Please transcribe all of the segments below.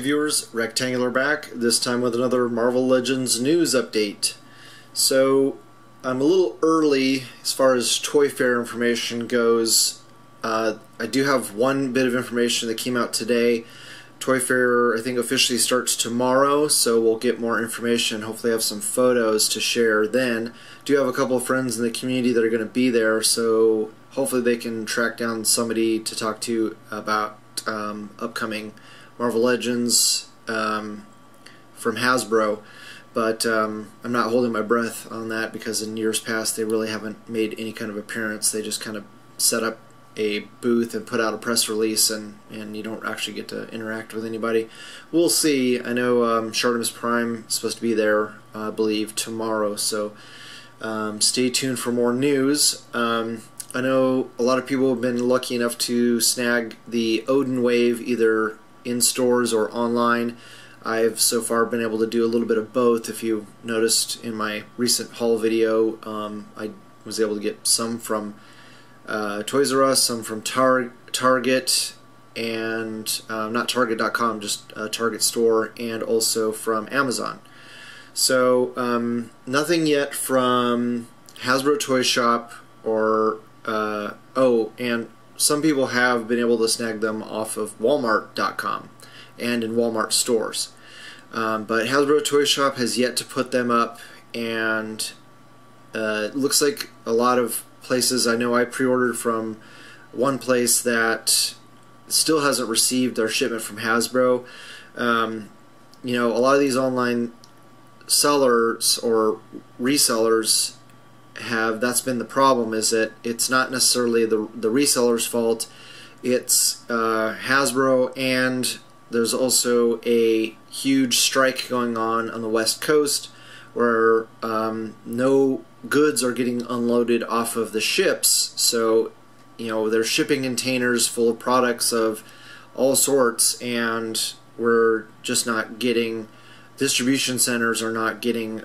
YouTube viewers, Rectangular back, this time with another Marvel Legends news update. So, I'm a little early as far as Toy Fair information goes. I do have one bit of information that came out today. Toy Fair, I think, officially starts tomorrow, so we'll get more information. Hopefully have some photos to share then. Do have a couple of friends in the community that are going to be there, so hopefully they can track down somebody to talk to about upcoming Marvel Legends from Hasbro. But I'm not holding my breath on that because in years past they really haven't made any kind of appearance. They just kind of set up a booth and put out a press release, and you don't actually get to interact with anybody. We'll see. I know Shartimus Prime is supposed to be there, I believe, tomorrow, so stay tuned for more news. I know a lot of people have been lucky enough to snag the Odin Wave either in stores or online. I've so far been able to do a little bit of both. If you noticed in my recent haul video, I was able to get some from Toys R Us, some from Target, and not Target.com, just Target store, and also from Amazon. So nothing yet from Hasbro Toy Shop or and some people have been able to snag them off of Walmart.com and in Walmart stores. But Hasbro Toy Shop has yet to put them up, and it looks like a lot of places. I know I pre-ordered from one place that still hasn't received their shipment from Hasbro. You know, a lot of these online sellers or resellers that's been the problem, is that it's not necessarily the reseller's fault. It's Hasbro, and there's also a huge strike going on the West Coast where no goods are getting unloaded off of the ships. So, you know, they're shipping containers full of products of all sorts, and we're just not getting, distribution centers are not getting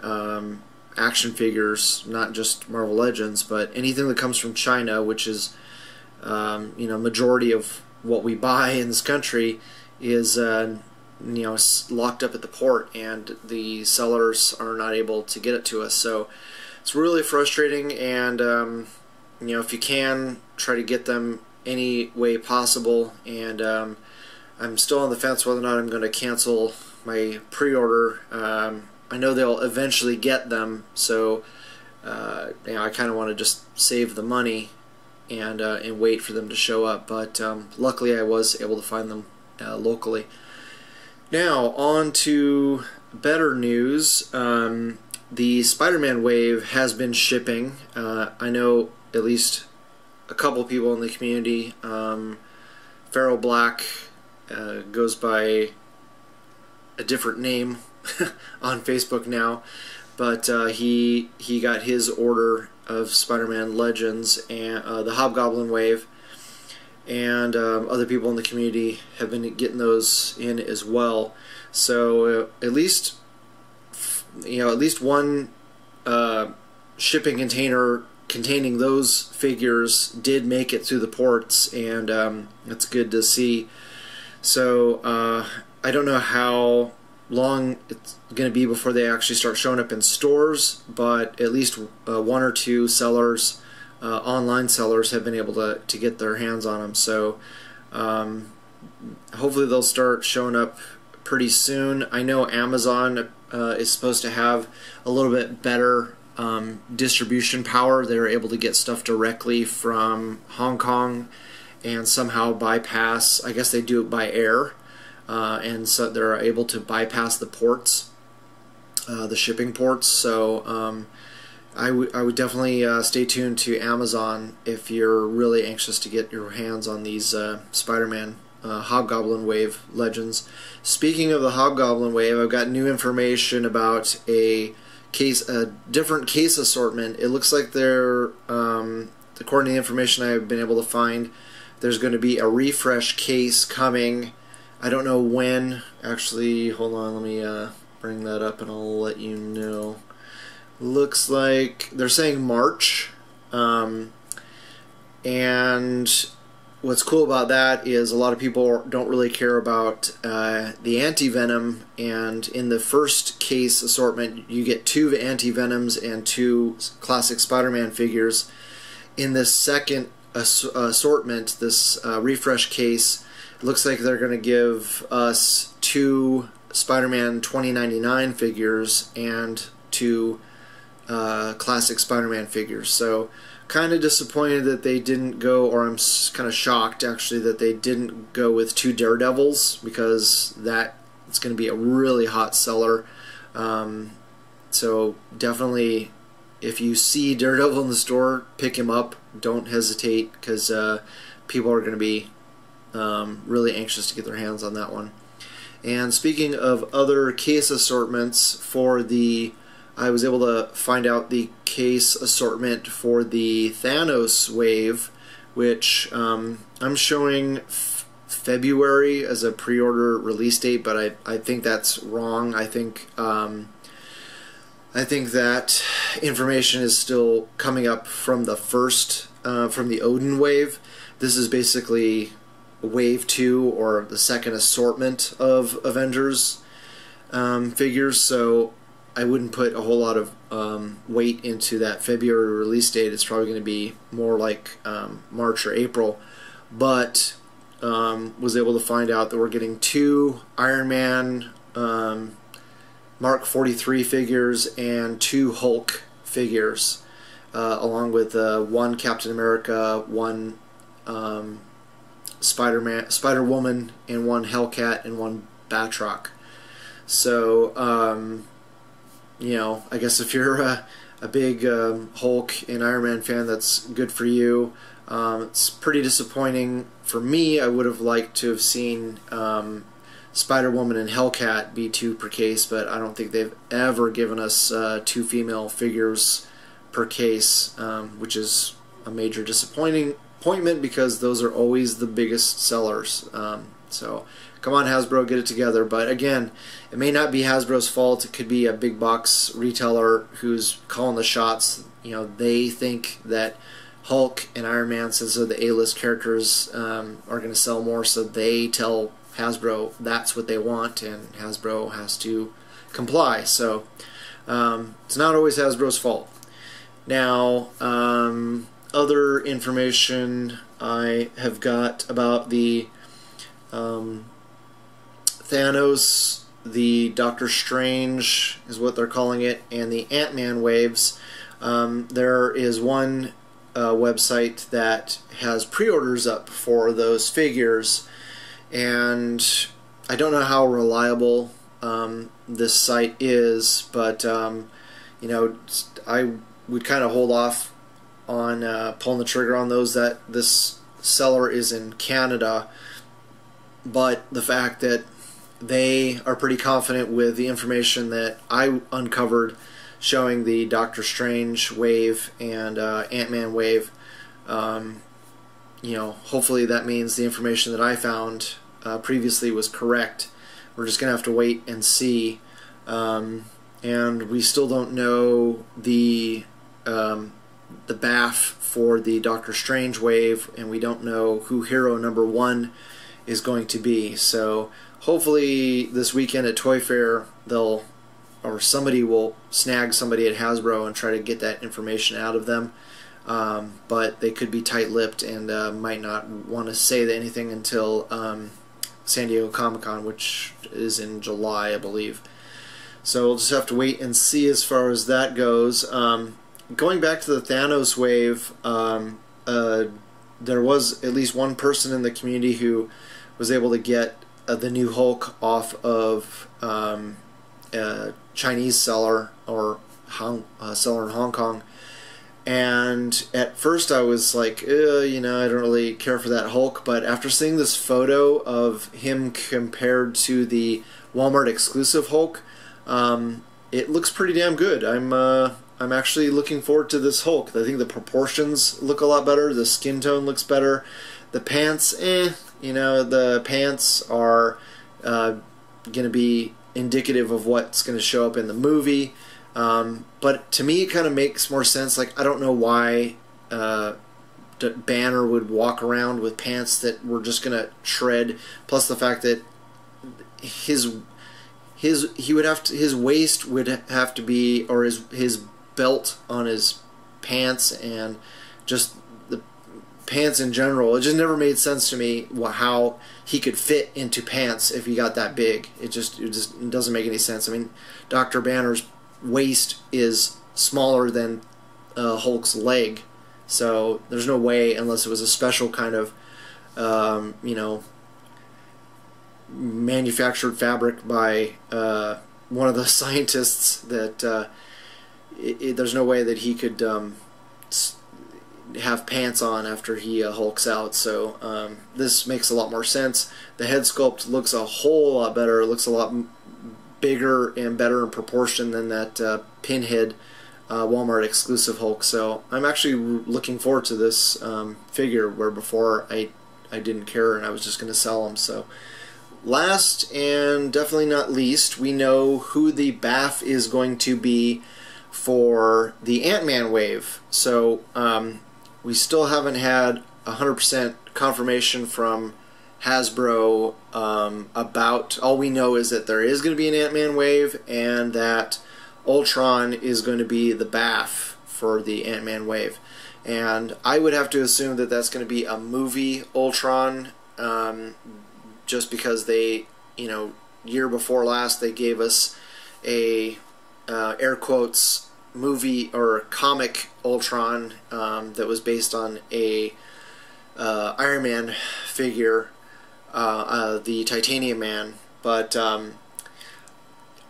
action figures, not just Marvel Legends, but anything that comes from China, which is you know, majority of what we buy in this country, is you know, locked up at the port, and the sellers are not able to get it to us. So it's really frustrating, and you know, if you can, try to get them any way possible. And I'm still on the fence whether or not I'm going to cancel my pre-order. I know they'll eventually get them, so you know, I kind of want to just save the money and wait for them to show up. But luckily, I was able to find them locally. Now, on to better news. The Spider-Man Wave has been shipping. I know at least a couple people in the community. Pharaoh Black goes by a different name on Facebook now, but he got his order of Spider-Man Legends and the Hobgoblin Wave, and other people in the community have been getting those in as well. So at least, you know, at least one shipping container containing those figures did make it through the ports, and it's good to see. So I don't know how long it's going to be before they actually start showing up in stores, but at least one or two sellers, online sellers, have been able to get their hands on them. So hopefully they'll start showing up pretty soon. I know Amazon is supposed to have a little bit better distribution power. They're able to get stuff directly from Hong Kong and somehow bypass, I guess they do it by air, and so they're able to bypass the ports, the shipping ports. So I would definitely stay tuned to Amazon if you're really anxious to get your hands on these Spider-Man Hobgoblin Wave Legends. Speaking of the Hobgoblin Wave, I've got new information about a different case assortment. It looks like they're, according to the information I've been able to find, there's going to be a refresh case coming. I don't know when. Actually, hold on, let me bring that up and I'll let you know. Looks like they're saying March, and what's cool about that is a lot of people don't really care about the anti-venom, and in the first case assortment you get 2 anti-venoms and 2 classic Spider-Man figures. In this second assortment, this refresh case, it looks like they're going to give us 2 Spider-Man 2099 figures and 2 classic Spider-Man figures. So kind of disappointed that they didn't go, or I'm kind of shocked actually that they didn't go with 2 Daredevils, because it's going to be a really hot seller. So definitely, if you see Daredevil in the store, pick him up. Don't hesitate, because people are going to be really anxious to get their hands on that one. And speaking of other case assortments, I was able to find out the case assortment for the Thanos Wave, which I'm showing February as a pre-order release date, but I think that's wrong. I think that information is still coming up from the from the Odin Wave. This is basically Wave 2, or the second assortment of Avengers figures, so I wouldn't put a whole lot of weight into that February release date. It's probably going to be more like March or April, but was able to find out that we're getting 2 Iron Man Mark 43 figures and 2 Hulk figures, along with 1 Captain America, 1 Spider-Woman, and 1 Hellcat, and 1 Batroc. So you know, I guess if you're a big Hulk and Iron Man fan, that's good for you. It's pretty disappointing for me. I would have liked to have seen Spider-Woman and Hellcat be 2 per case, but I don't think they've ever given us 2 female figures per case, which is a major disappointment, because those are always the biggest sellers. So come on, Hasbro, get it together. But again, it may not be Hasbro's fault. It could be a big box retailer who's calling the shots. You know, they think that Hulk and Iron Man, since they're the A-list characters, are going to sell more, so they tell Hasbro that's what they want, and Hasbro has to comply. So it's not always Hasbro's fault. Now, other information I have got about the Thanos, the Doctor Strange is what they're calling it, and the AntMan Waves. There is one website that has pre-orders up for those figures, and I don't know how reliable this site is, but you know, I would kind of hold off on pulling the trigger on those. That this seller is in Canada, but the fact that they are pretty confident with the information that I uncovered showing the Doctor Strange Wave and AntMan Wave, you know, hopefully that means the information that I found previously was correct. We're just going to have to wait and see. And we still don't know the BAF for the Doctor Strange Wave, and we don't know who hero number 1 is going to be. So hopefully this weekend at Toy Fair somebody will snag somebody at Hasbro and try to get that information out of them. But they could be tight-lipped and might not want to say anything until San Diego Comic-Con, which is in July, I believe. So we'll just have to wait and see as far as that goes. Going back to the Thanos Wave, there was at least one person in the community who was able to get the new Hulk off of a Chinese seller, or seller in Hong Kong. And at first I was like, you know, I don't really care for that Hulk, but after seeing this photo of him compared to the Walmart exclusive Hulk, it looks pretty damn good. I'm actually looking forward to this Hulk. I think the proportions look a lot better, the skin tone looks better, the pants, you know, the pants are going to be indicative of what's going to show up in the movie. But to me it kind of makes more sense. Like, I don't know why Banner would walk around with pants that were just gonna shred. Plus the fact that his waist would have to be, or his belt on his pants, and just the pants in general. It just never made sense to me how he could fit into pants if he got that big. It just doesn't make any sense. I mean, Dr. Banner's waist is smaller than Hulk's leg, so there's no way, unless it was a special kind of you know, manufactured fabric by one of the scientists, that there's no way that he could have pants on after he hulks out. So this makes a lot more sense. The head sculpt looks a whole lot better. It looks a lot bigger and better in proportion than that Pinhead Walmart exclusive Hulk. So I'm actually looking forward to this figure, where before I didn't care and I was just going to sell him. So last and definitely not least, we know who the BAF is going to be for the AntMan Wave. So we still haven't had 100% confirmation from Hasbro about. All we know is that there is going to be an AntMan Wave, and that Ultron is going to be the BAF for the AntMan Wave. And I would have to assume that that's going to be a movie Ultron, just because they, you know, year before last they gave us a air quotes movie or comic Ultron that was based on a Iron Man figure, the Titanium Man. But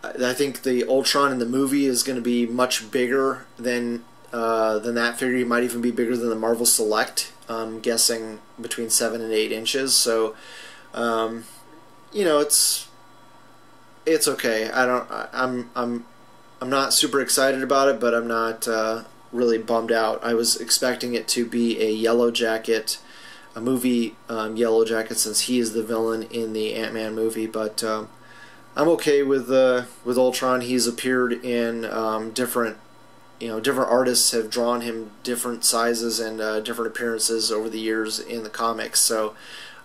I think the Ultron in the movie is going to be much bigger than that figure. He might even be bigger than the Marvel Select. I'm guessing between 7 and 8 inches. So you know, it's okay. I'm not super excited about it, but I'm not really bummed out. I was expecting it to be a Yellow Jacket, a movie Yellow Jacket, since he is the villain in the Ant-Man movie. But I'm okay with Ultron. He's appeared in different artists have drawn him different sizes and different appearances over the years in the comics. So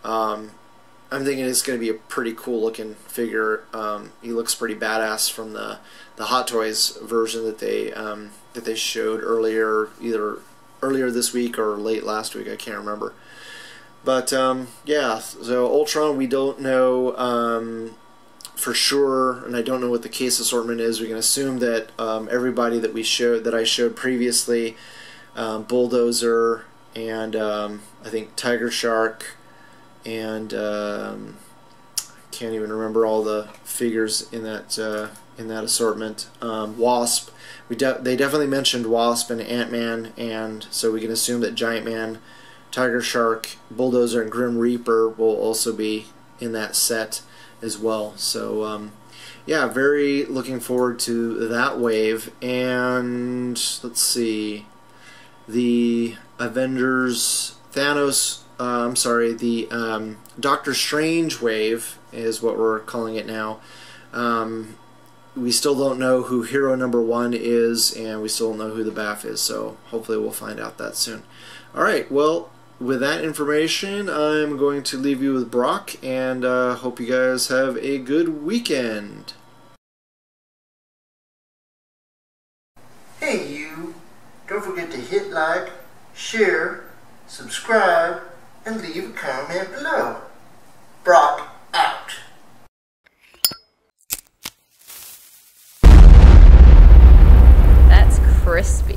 I'm thinking it's going to be a pretty cool looking figure. He looks pretty badass from the Hot Toys version that they showed earlier, either earlier this week or late last week. I can't remember. But yeah, so Ultron, we don't know for sure, and I don't know what the case assortment is. We can assume that everybody that I showed previously, Bulldozer, and I think Tiger Shark, and I can't even remember all the figures in that assortment. Wasp, they definitely mentioned Wasp and Ant-Man, and so we can assume that Giant Man, Tiger Shark, Bulldozer, and Grim Reaper will also be in that set as well. So yeah, very looking forward to that wave. And let's see, the Avengers, Thanos, I'm sorry, the Doctor Strange wave is what we're calling it now. We still don't know who hero number 1 is, and we still don't know who the BAF is, so hopefully we'll find out that soon. Alright, well, with that information, I'm going to leave you with Brock, and hope you guys have a good weekend. Hey you, don't forget to hit like, share, subscribe, and leave a comment below. Brock out. That's crispy.